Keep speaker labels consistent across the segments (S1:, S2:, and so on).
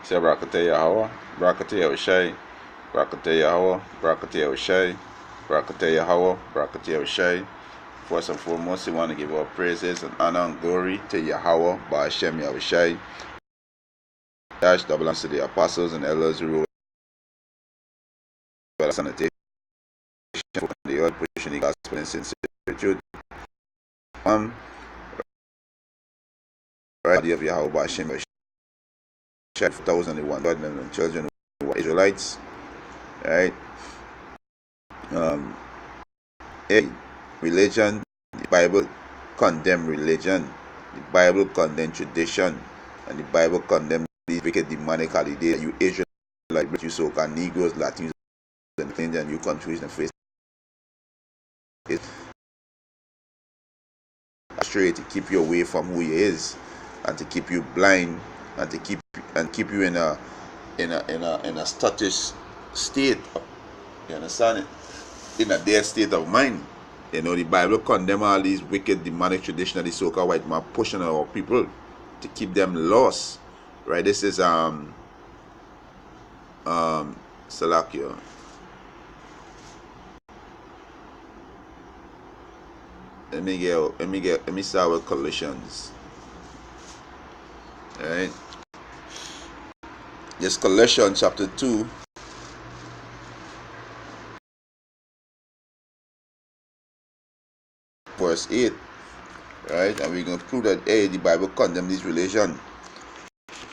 S1: Say Barakateh Yahweh, Barakateh Yahushai, Barakateh Yahweh, Barakateh Yahushai, Barakateh Yahweh, Barakateh Yahushai. First and foremost, we want to give our praises and honor and glory to Yahweh, Ba'ashem Yahushai. Dash double to the apostles and elders who wrote sanitation for the earth, pushing the gospel in sincerity. Right, of Yahweh, Ba'ashem Yahushai, 1,001 God and children who were Israelites. Right? Religion, the Bible condemn religion, the Bible condemn tradition, and the Bible condemn these wicked demonic holidays. You Israelites, you so-called Negroes, Latinos, and things, and you countries and face it straight to keep you away from who He is, and to keep you blind, and to keep you in a status state. You understand it? In a dead state of mind. You know, the Bible condemn all these wicked demonic traditions that the so-called white man pushing on our people to keep them lost. Right? This is Salakio. Let me start with Colossians. Alright. This Colossians chapter 2. Verse 8, right? And we're going to prove that the Bible condemns this religion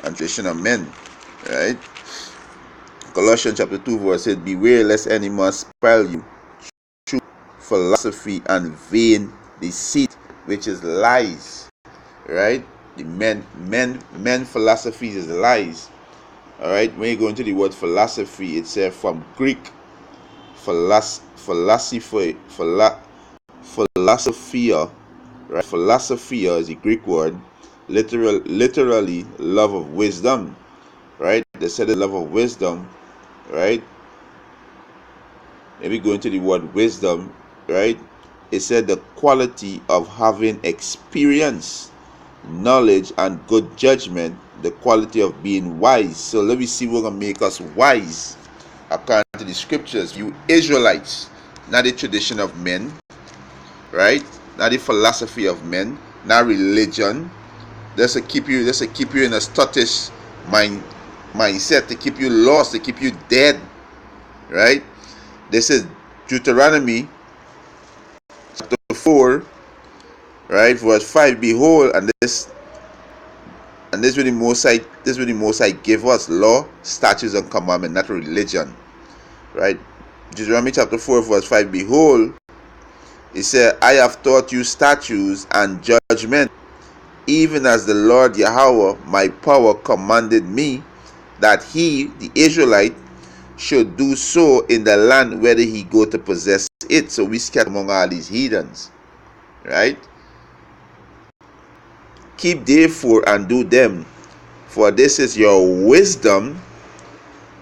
S1: and tradition of men, right? Colossians chapter 2 verse 8, beware lest any man spoil you through philosophy and vain deceit, which is lies, right? The men philosophies is lies. All right, when you go into the word philosophy, it's from Greek philosophia, right? Philosophia is a Greek word, literally love of wisdom, right? They said the love of wisdom, right? Maybe go into the word wisdom, right? It said the quality of having experience, knowledge, and good judgment, the quality of being wise. So let me see what's gonna make us wise according to the scriptures. You Israelites, not the tradition of men, right? Not the philosophy of men, not religion. That's to keep you in a status mindset, to keep you lost, to keep you dead, right? This is Deuteronomy chapter 4, right, verse 5. Behold, and this is what the Most High give us: law, statutes, and commandment, not religion, right? Deuteronomy chapter 4, verse 5. Behold, He said, I have taught you statutes and judgment, even as the Lord Yahweh, my power, commanded me, that he, the Israelite, should do so in the land whether he go to possess it. So we scattered among all these heathens, right? Keep therefore and do them, for this is your wisdom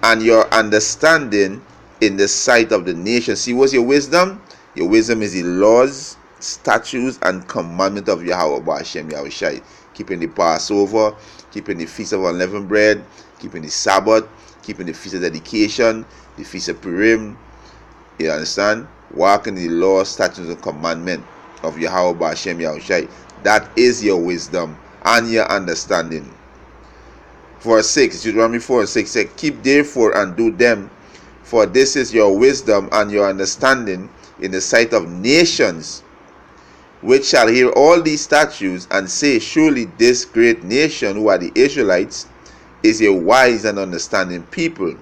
S1: and your understanding in the sight of the nation. See, what's your wisdom? Your wisdom is the laws, statutes, and commandment of Yahweh Ba'ashem Yahushai. Keeping the Passover, keeping the Feast of Unleavened Bread, keeping the Sabbath, keeping the Feast of Dedication, the Feast of Purim. You understand? Walking the law, statutes, and commandment of Yahweh Ba'ashem Yahushai. That is your wisdom and your understanding. Verse 6, Deuteronomy 4 and 6 says, keep therefore and do them, for this is your wisdom and your understanding in the sight of nations, which shall hear all these statutes and say, surely this great nation, who are the Israelites, is a wise and understanding people.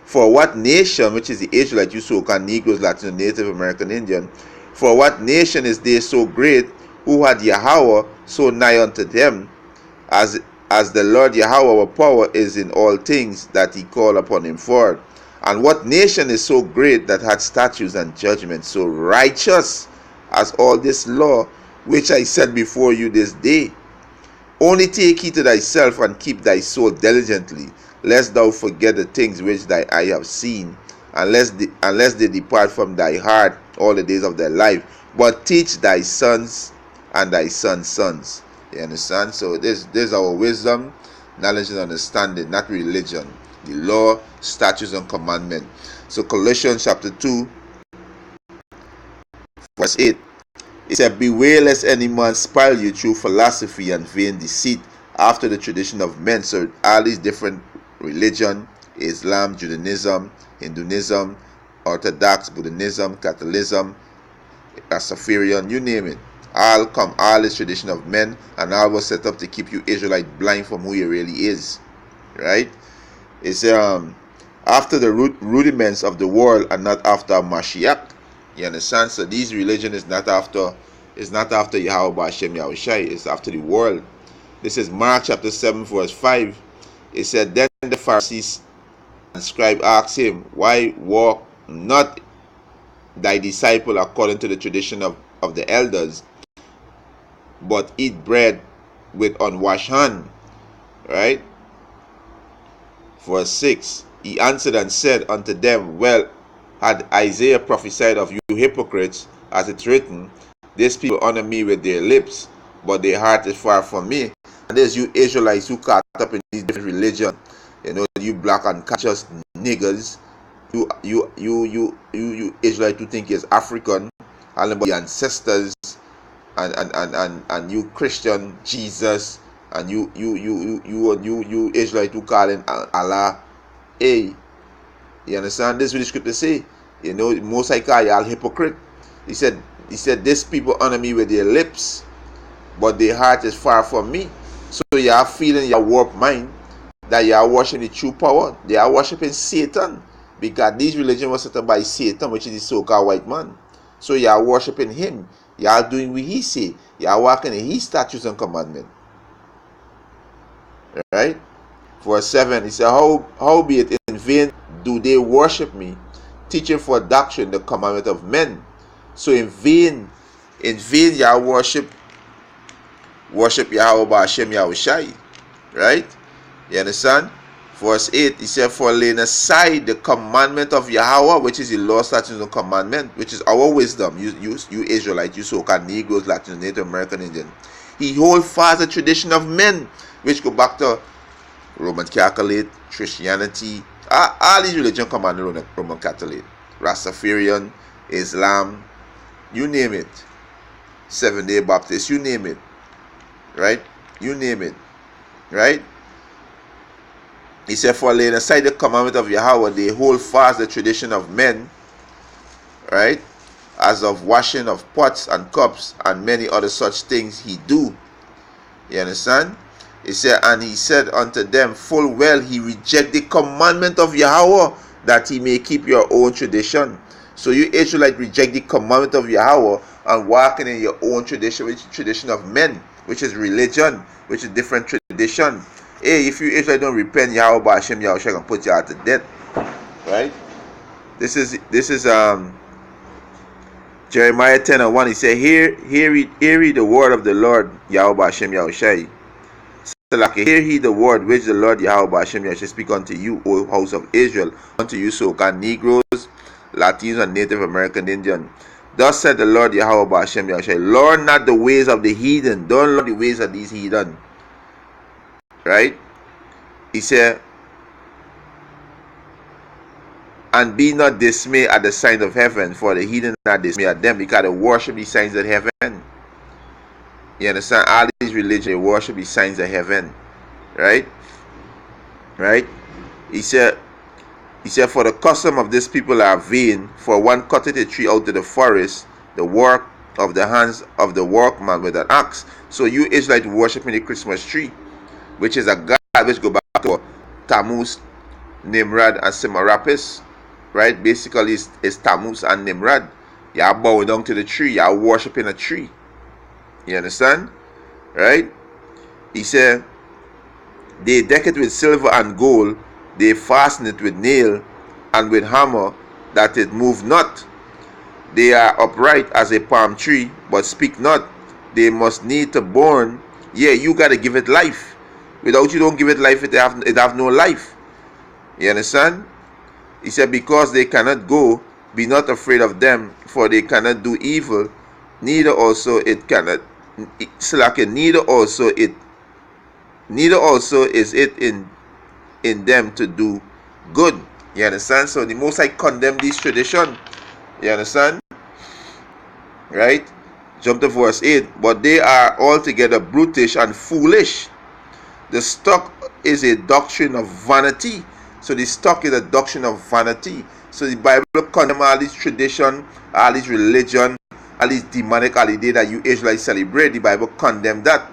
S1: For what nation, which is the Israelites, you so-called Negroes, Latinos, Native American Indian, for what nation is there so great, who had Yahweh so nigh unto them, as the Lord Yahweh our power is in all things that he called upon him for? And what nation is so great that had statutes and judgments so righteous as all this law which I set before you this day? Only take heed to thyself and keep thy soul diligently, lest thou forget the things which thy eye have seen, unless they depart from thy heart all the days of thy life. But teach thy sons and thy sons' sons. You understand? So this is our wisdom, Knowledge and understanding, not religion. The law, statutes, and commandment. So Colossians chapter 2, verse 8. It said, beware lest any man spoil you through philosophy and vain deceit, after the tradition of men. So all these different religion, Islam, Judaism, Hinduism, Orthodox, Buddhism, Catholicism, Rastafarian, you name it. All this tradition of men, and all was set up to keep you Israelite blind from who you really is. Right? It's after the rudiments of the world and not after Mashiach. You understand? So this religion is not after Yahweh Hashem Yahushai, it's after the world. This is Mark chapter 7 verse 5. It said, then the Pharisees and scribe asked him, why walk not thy disciple according to the tradition of the elders, but eat bread with unwashed hand? Right? Verse 6. He answered and said unto them, well, had Isaiah prophesied of you hypocrites, as it's written, these people honor me with their lips, but their heart is far from me. And there's you Israelites who caught up in these different religions. You know, you black unconscious niggers, you Israelites who think you're African, all about your ancestors, and you Christian Jesus, and you Israelite who call in Allah. Hey, you understand? This is what the scripture say. You know, most I call y'all hypocrite. He said, these people honor me with their lips, but their heart is far from me. So you are feeling your warped mind that you are worshiping the true power. They are worshiping Satan, because these religions were set up by Satan, which is the so-called white man. So you are worshiping him. You are doing what he say. You are walking in his statutes and commandments. Right? Verse 7, he said, howbeit in vain do they worship me, teaching for doctrine the commandment of men. So in vain you worship Yahweh Hashem Yahushai. Right? You understand? Verse 8, he said, for laying aside the commandment of Yahweh, which is the law, statutes, and commandment, which is our wisdom, you Israelites, you so-called Negroes, Latinos, Native American, Indian. He hold fast the tradition of men, which go back to Roman Catholic, Christianity, all these religions come under Roman Catholic, Rastafarian, Islam, you name it, Seventh-day Baptist, you name it, right? You name it, right? He said, for laying aside the commandment of Yahweh, they hold fast the tradition of men, right? As of washing of pots and cups and many other such things he do. You understand? He said, and he said unto them, full well he reject the commandment of Yahweh, that he may keep your own tradition. So you Israelites reject the commandment of Yahweh and walking in your own tradition, which is tradition of men, which is religion, which is different tradition. Hey, if you Israelites don't repent, Yahweh Hashem Yahushua can put you out to death. Right? This is Jeremiah 10:1. He said, hear ye the word of the Lord Yahweh Hashem Yahushua. So like hear he the word which the Lord Yahweh Hashem Yahushua speak unto you, O house of Israel, unto you so-called Negroes, Latinos, and Native American Indian. Thus said the Lord Yahweh Hashem Yahushua, learn not the ways of the heathen. Don't learn the ways of these heathen. Right? He said, and be not dismayed at the signs of heaven, for the heathen are not dismayed at them, because they worship the signs of heaven. You understand? All these religions, they worship the signs of heaven. Right? Right? He said, for the custom of this people are vain, for one cutteth a tree out of the forest, the work of the hands of the workman with an axe. So you Israelites worshiping the Christmas tree, which is a god which go back to Tammuz, Nimrod, and Semerapis. Right? Basically, it's Tammuz and Nimrod. You are bowing down to the tree. You are worshiping a tree. You understand? Right? He said, they deck it with silver and gold. They fasten it with nail and with hammer, that it move not. They are upright as a palm tree, but speak not. They must need to born. Yeah, you got to give it life. Without you don't give it life, it have no life. You understand? He said, because they cannot go, be not afraid of them, for they cannot do evil, neither also it cannot, neither also it neither also is it in them to do good. You understand? So the Most High condemn this tradition. You understand? Right? Jump to verse 8. But they are altogether brutish and foolish. The stock is a doctrine of vanity. So the stock is a doctrine of vanity. So the Bible condemns all this tradition, all this religion, all this demonic holiday that you Israelites celebrate. The Bible condemns that.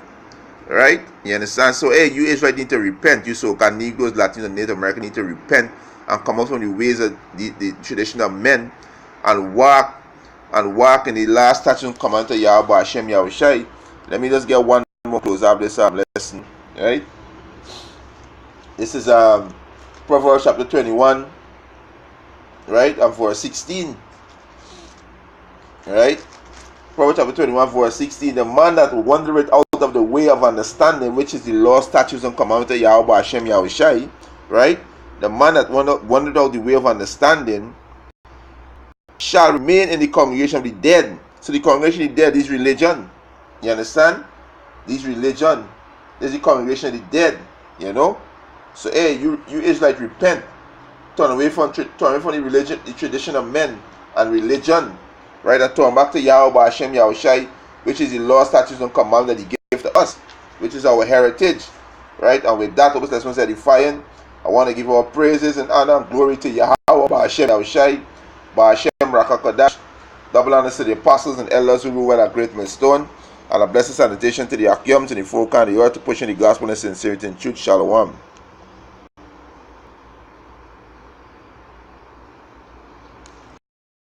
S1: Right? You understand? So, hey, you Israelites need to repent. You so-called Negroes, Latinos, and Native Americans need to repent and come out from the ways of the tradition of men and walk in the last statute and command of Yahweh Hashem Yahushai. Let me just get one more close up this lesson. Right? This is Proverbs chapter 21, right? And verse 16. Right? Proverbs chapter 21, verse 16. The man that wandereth out of the way of understanding, which is the law, statutes, and commandments of Yahweh Hashem Yahushai, right? The man that wandered out the way of understanding shall remain in the congregation of the dead. So the congregation of the dead is religion. You understand? This religion. This is the congregation of the dead. You know? So hey, you Israelites, repent. Turn away from the religion, the tradition of men and religion. Right? And turn back to Yahweh Hashem Yahushai, which is the law, statutes, and commandments that He gave to us, which is our heritage. Right? And with that, let's not edifying. I want to give our praises and honor and glory to Yahweh Hashem Yahushai, Hashem Rakakadash. Double honors to the apostles and elders who rule at great millstone, and a blessed sanitation to the Akyam, to the folk and the earth, to push in the gospel in sincerity and truth. Shalom.